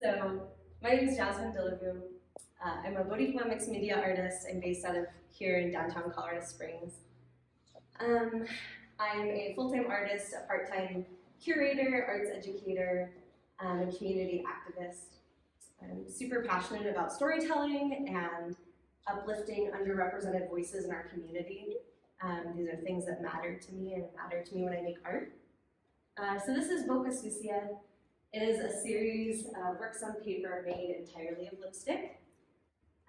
So, my name is Jasmine Dillavou. I'm a Womxn media artist. I'm based out of here in downtown Colorado Springs. I'm a full-time artist, a part-time curator, arts educator, a community activist. I'm super passionate about storytelling and uplifting underrepresented voices in our community. These are things that matter to me and matter to me when I make art. So this is Boca Sucia. It is a series of works on paper made entirely of lipstick.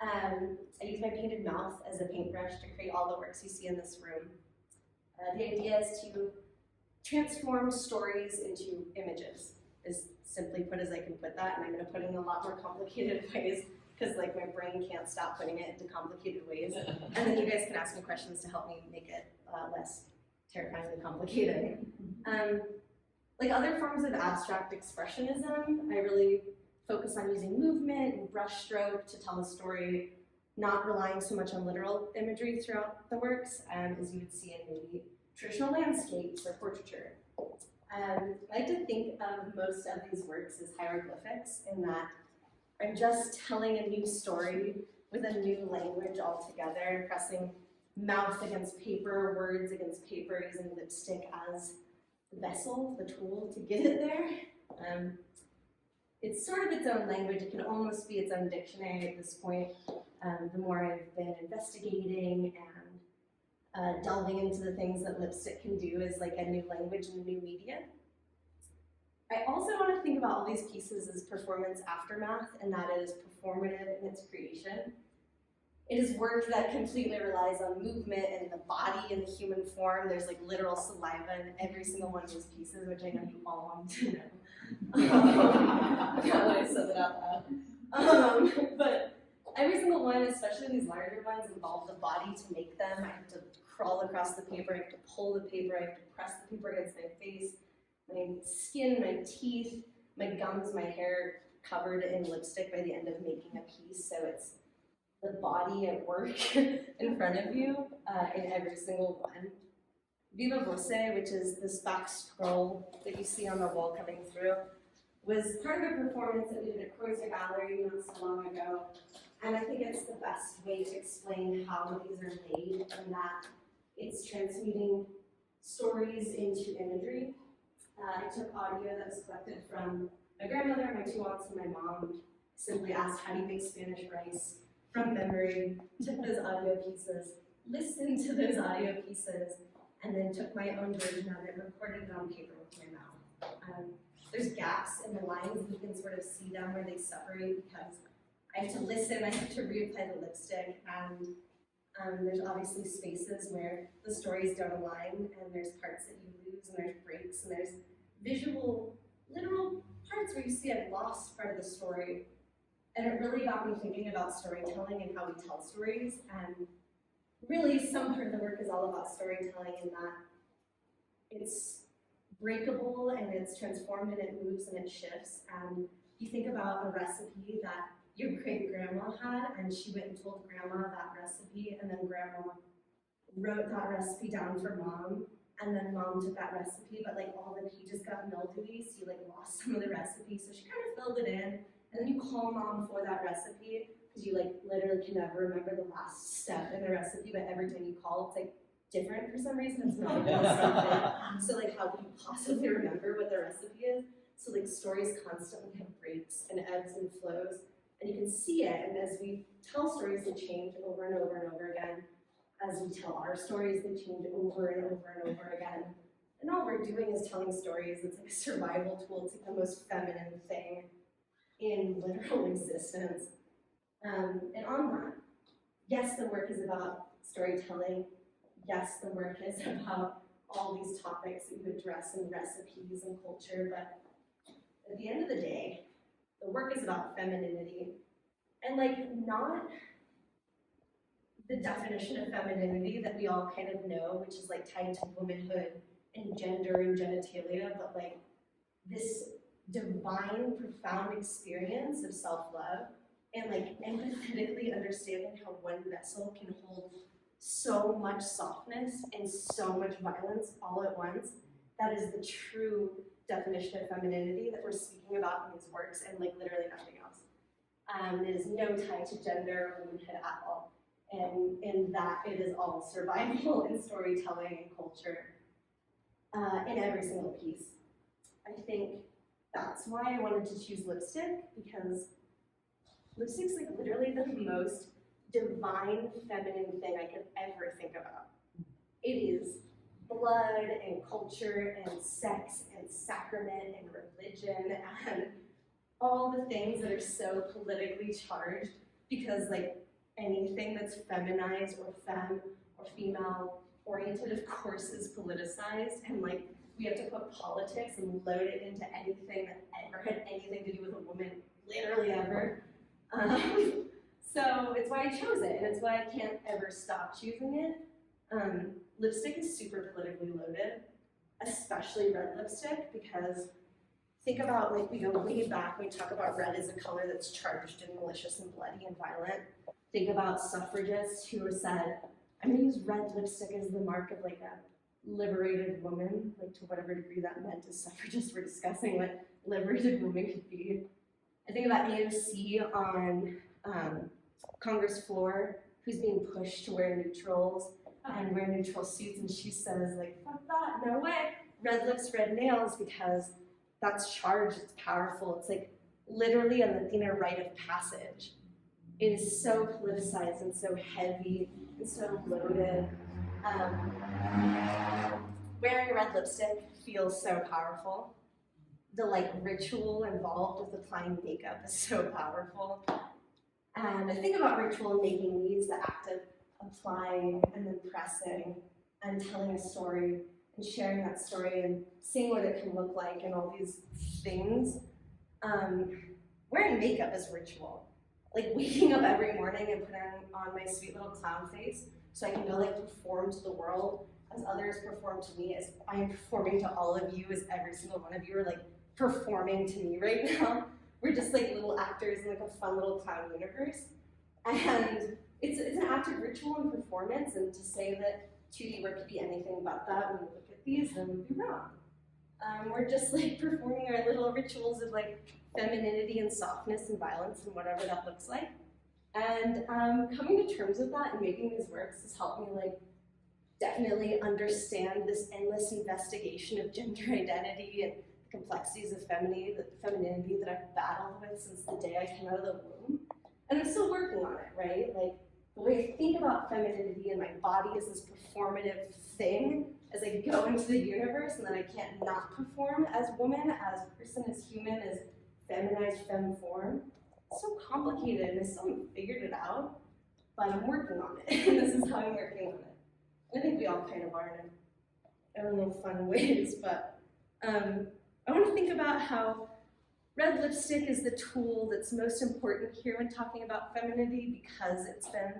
I use my painted mouth as a paintbrush to create all the works you see in this room. The idea is to transform stories into images, as simply put as I can put that, and I'm going to put it in a lot more complicated ways because like my brain can't stop putting it into complicated ways. And then you guys can ask me questions to help me make it less terrifyingly complicated. Like other forms of abstract expressionism, I really focus on using movement and brushstroke to tell a story, not relying so much on literal imagery throughout the works, as you would see in maybe traditional landscapes or portraiture. I like to think of most of these works as hieroglyphics in that I'm just telling a new story with a new language altogether, pressing mouth against paper, words against paper, using lipstick as the vessel, the tool to get it there. It's sort of its own language. It can almost be its own dictionary at this point. The more I've been investigating and delving into the things that lipstick can do as like a new language and a new media. I also want to think about all these pieces as performance aftermath, and that it is performative in its creation. It is work that completely relies on movement and the body and the human form. There's like literal saliva in every single one of these pieces, which I know you all want to know. Now that I said that out loud. But every single one, especially these larger ones, involve the body to make them. I have to crawl across the paper, I have to pull the paper, I have to press the paper against my face, my skin, my teeth, my gums, my hair covered in lipstick by the end of making a piece. So it's the body at work in front of you in every single one. Viva Voce, which is this back scroll that you see on the wall coming through, was part of a performance that we did at Crozier Gallery not so long ago. And I think it's the best way to explain how these are made, and that it's transmuting stories into imagery. I took audio that was collected from my grandmother, my two aunts, and my mom. Simply asked, how do you make Spanish rice? From memory, took those audio pieces, listened to those audio pieces, and then took my own version of it and recorded it on paper with my mouth. There's gaps in the lines, and you can sort of see them where they separate because I have to listen, I have to reapply the lipstick, and there's obviously spaces where the stories don't align, and there's parts that you lose, and there's breaks, and there's visual, literal parts where you see I've lost part of the story. And it really got me thinking about storytelling and how we tell stories. And really, some part of the work is all about storytelling in that it's breakable and it's transformed and it moves and it shifts. And you think about a recipe that your great-grandma had, and she went and told grandma that recipe, and then grandma wrote that recipe down for mom, and then mom took that recipe, but like all the pages got mildewy, so you like lost some of the recipe. So she kind of filled it in. And then you call mom for that recipe, because you like literally can never remember the last step in the recipe, but every time you call, it's like different for some reason. It's not the same thing. So like how can you possibly remember what the recipe is? So like stories constantly have breaks and ebbs and flows, and you can see it. And as we tell stories, they change over and over and over again. As we tell our stories, they change over and over and over again. And all we're doing is telling stories. It's like a survival tool. It's like the most feminine thing in literal existence. And on that, yes, the work is about storytelling. Yes, the work is about all these topics that you address in recipes and culture, but at the end of the day, the work is about femininity. And like not the definition of femininity that we all kind of know, which is like tied to womanhood and gender and genitalia, but like this divine, profound experience of self-love and like empathetically understanding how one vessel can hold so much softness and so much violence all at once, that is the true definition of femininity that we're speaking about in these works, and like literally nothing else. It is no tie to gender or womanhood at all. And in that it is all survival and storytelling and culture in every single piece. I think that's why I wanted to choose lipstick, because lipstick's like literally the most divine feminine thing I could ever think about. It is blood and culture and sex and sacrament and religion and all the things that are so politically charged, because like anything that's feminized or femme or female oriented, of course, is politicized, and like we have to put politics and load it into anything that ever had anything to do with a woman, literally ever. So it's why I chose it, and it's why I can't ever stop choosing it. Lipstick is super politically loaded, especially red lipstick, because think about, like, we go way back, we talk about red as a color that's charged and malicious and bloody and violent. Think about suffragists who said, I'm gonna use red lipstick as the mark of like a liberated woman, like to whatever degree that meant, as suffragists were discussing what liberated woman could be. I think about AOC on Congress floor, who's being pushed to wear neutrals and wear neutral suits, and she says like, fuck that, no way, red lips, red nails, because that's charged, it's powerful, it's like literally a Latina rite of passage. It is so politicized and so heavy and so loaded. Wearing red lipstick feels so powerful. The like ritual involved with applying makeup is so powerful. And I think about ritual making needs, the act of applying and then pressing and telling a story and sharing that story and seeing what it can look like and all these things. Wearing makeup is ritual. Like waking up every morning and putting on my sweet little clown face so I can go like perform to the world as others perform to me, as I am performing to all of you, as every single one of you are like performing to me right now. We're just like little actors in like a fun little clown universe. And it's an act of ritual and performance, and to say that 2D work could be anything but that when we look at these, then we'd be wrong. We're just like performing our little rituals of like femininity and softness and violence and whatever that looks like. And coming to terms with that and making these works has helped me like definitely understand this endless investigation of gender identity and the complexities of femininity that I've battled with since the day I came out of the womb. And I'm still working on it, right? Like the way I think about femininity and my body as this performative thing as I go into the universe, and then I can't not perform as woman, as person, as human, as feminized femme form. It's so complicated, and I still haven't figured it out, but I'm working on it, and this is how I'm working on it. I think we all kind of are in our little fun ways, but I want to think about how red lipstick is the tool that's most important here when talking about femininity, because it's been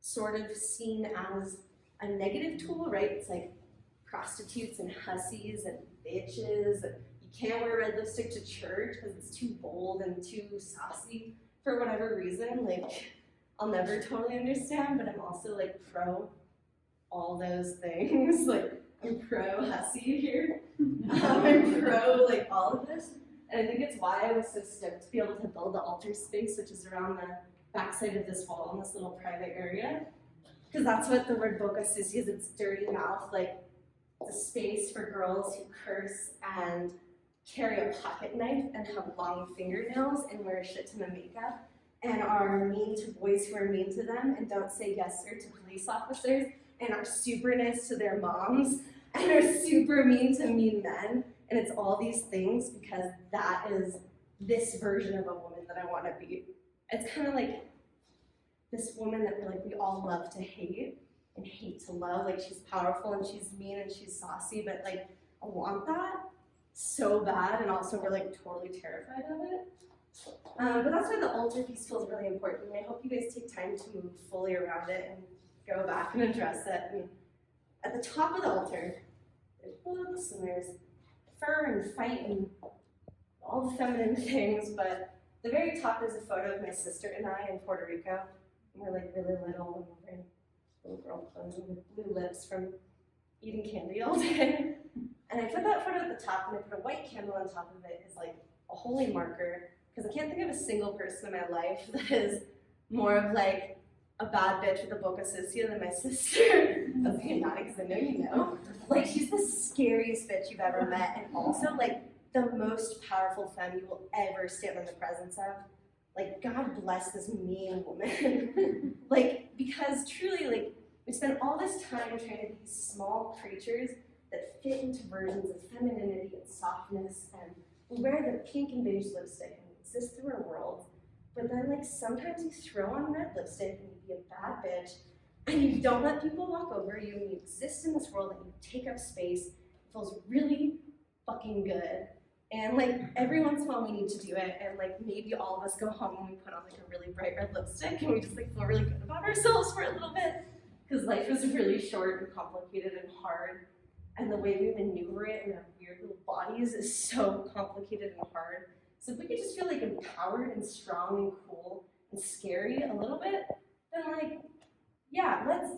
sort of seen as a negative tool, right? It's like prostitutes and hussies and bitches, and you can't wear red lipstick to church because it's too bold and too saucy for whatever reason. Like, I'll never totally understand, but I'm also like pro all those things. Like, I'm pro hussy here. I'm pro like all of this. And I think it's why I was so stoked to be able to build the altar space, which is around the backside of this wall in this little private area. Because that's what the word Boca Sucia is, it's dirty mouth. Like, it's a space for girls who curse and carry a pocket knife and have long fingernails and wear a shit ton of makeup and are mean to boys who are mean to them and don't say yes sir to police officers and are super nice to their moms and are super mean to mean men. And it's all these things because that is this version of a woman that I want to be. It's kind of like this woman that we all love to hate and hate to love. Like, she's powerful and she's mean and she's saucy, but like, I want that so bad, and also we're like totally terrified of it. But that's why the altar piece feels really important, and I hope you guys take time to move fully around it and go back and address it. I mean, at the top of the altar, there's books and there's fur and fight and all the feminine things, but the very top is a photo of my sister and I in Puerto Rico. And we're like really little and we're in little girl clothes with blue lips from eating candy all day. And I put that at the top and I put a white candle on top of it as like a holy marker, because I can't think of a single person in my life that is more of like a bad bitch with a Boca Sucia than my sister. That's okay, not because I know you know. Like, she's the scariest bitch you've ever met, and also like the most powerful femme you will ever stand in the presence of. Like, God bless this mean woman. Like, because truly, like, we spend all this time trying to be these small creatures that fit into versions of femininity and softness, and we wear the pink and beige lipstick and we exist through our world. But then, like, sometimes you throw on red lipstick and you be a bad bitch, and you don't let people walk over you, and you exist in this world and you take up space. It feels really fucking good. And like every once in a while we need to do it, and like maybe all of us go home and we put on like a really bright red lipstick and we just like feel really good about ourselves for a little bit, because life is really short and complicated and hard, and the way we maneuver it in our weird little bodies is so complicated and hard. So if we could just feel like empowered and strong and cool and scary a little bit, then like, yeah, let's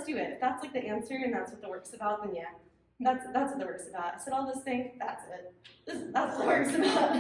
do it. If that's like the answer and that's what the work's about, then yeah. That's what the work's about. I said all those things, that's it. That's what the work's about.